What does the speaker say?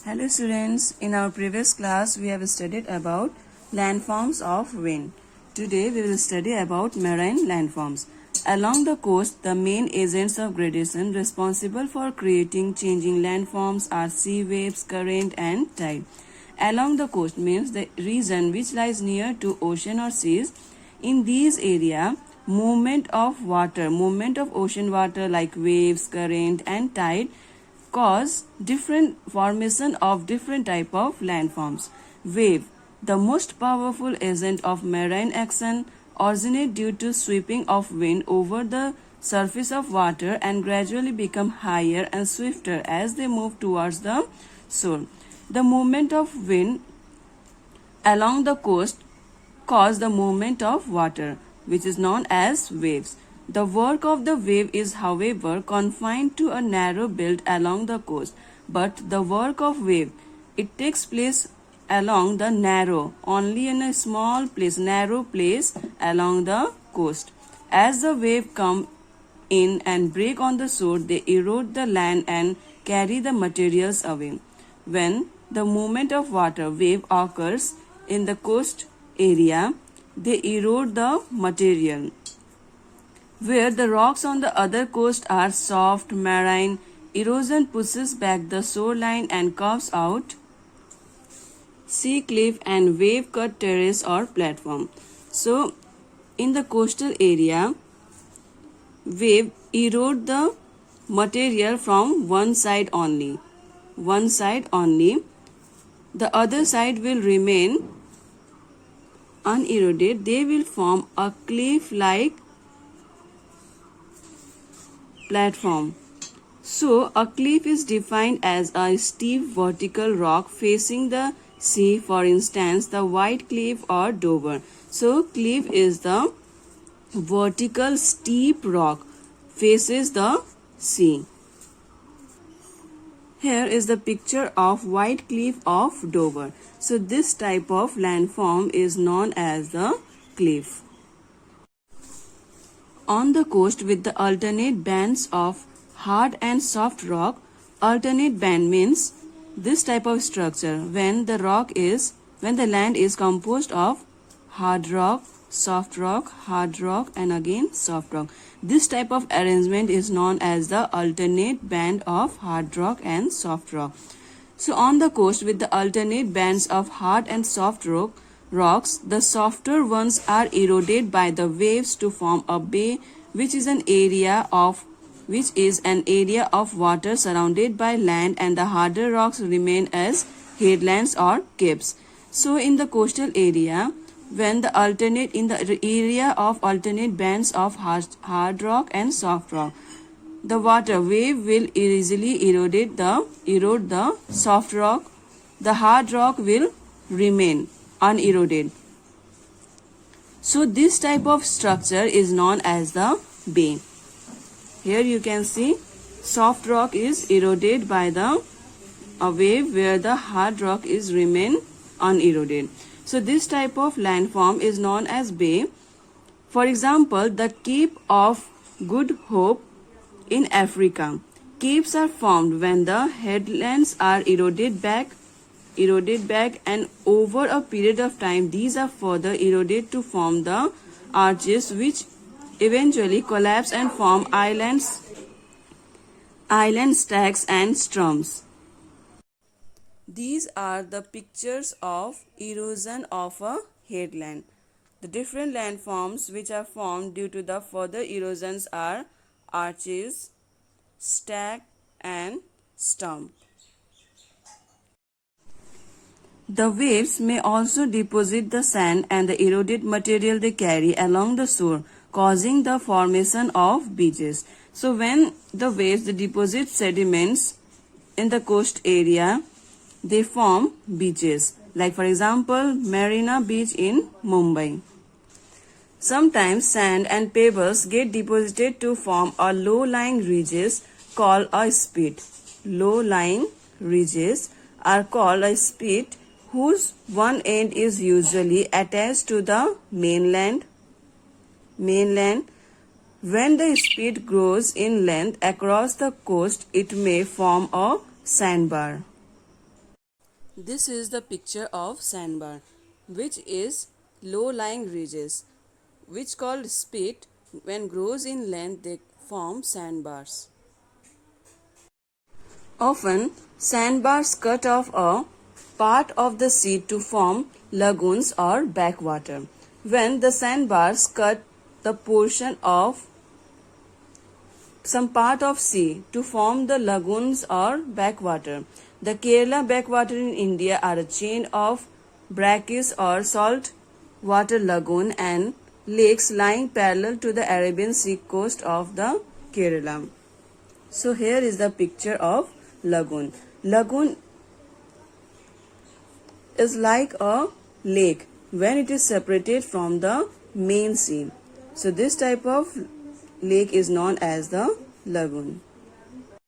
Hello students, in our previous class we have studied about landforms of wind. Today we will study about marine landforms. Along the coast, the main agents of gradation responsible for creating changing landforms are sea waves, current and tide. Along the coast means the region which lies near to ocean or seas. In these areas, movement of ocean water like waves, current and tide cause different formation of different type of landforms. Wave, the most powerful agent of marine action, originate due to sweeping of wind over the surface of water and gradually become higher and swifter as they move towards the shore. The movement of wind along the coast cause the movement of water, which is known as waves. The work of the wave is, however, confined to a narrow belt along the coast, but the work of wave, it takes place along the only in a narrow place along the coast. As the wave come in and break on the shore, they erode the land and carry the materials away. When the movement of water wave occurs in the coast area, they erode the material. Where the rocks on the other coast are soft, marine, erosion pushes back the shoreline and carves out sea cliff and wave-cut terrace or platform. So, in the coastal area, wave erode the material from one side only. The other side will remain uneroded. They will form a cliff-like platform. So, a cliff is defined as a steep vertical rock facing the sea, for instance, the White Cliff or Dover. So, cliff is the vertical steep rock faces the sea. Here is the picture of White Cliff of Dover. So, this type of landform is known as the cliff. On the coast with the alternate bands of hard and soft rock, alternate band means this type of structure when the land is composed of hard rock, soft rock, hard rock and again soft rock. This type of arrangement is known as the alternate band of hard rock and soft rock. So on the coast with the alternate bands of hard and soft rocks, the softer ones are eroded by the waves to form a bay, which is an area of water surrounded by land, and the harder rocks remain as headlands or capes. So in the coastal area, when the area of alternate bands of hard rock and soft rock, the water wave will easily erode the soft rock. The hard rock will remain uneroded. So this type of structure is known as the bay. Here you can see soft rock is eroded by the wave, where the hard rock is remain uneroded. So this type of landform is known as bay. For example, the Cape of Good Hope in Africa. Capes are formed when the headlands are eroded back, and over a period of time these are further eroded to form the arches, which eventually collapse and form island stacks and strums. These are the pictures of erosion of a headland. The different landforms which are formed due to the further erosions are arches, stack and stump. The waves may also deposit the sand and the eroded material they carry along the shore, causing the formation of beaches. So when the waves deposit sediments in the coast area, they form beaches. Like for example, Marina Beach in Mumbai. Sometimes sand and pebbles get deposited to form a low-lying ridges called a spit. Low-lying ridges are called a spit, whose one end is usually attached to the mainland. When the spit grows in length across the coast, it may form a sandbar. This is the picture of sandbar, which is low-lying ridges, which called spit. When grows in length, they form sandbars. Often, sandbars cut off a part of the sea to form lagoons or backwater. When the sandbars cut the portion of some part of sea to form the lagoons or backwater. The Kerala backwater in India are a chain of brackish or salt water lagoon and lakes lying parallel to the Arabian Sea coast of the Kerala. So here is the picture of lagoon. Lagoon is like a lake when it is separated from the main sea. So this type of lake is known as the lagoon.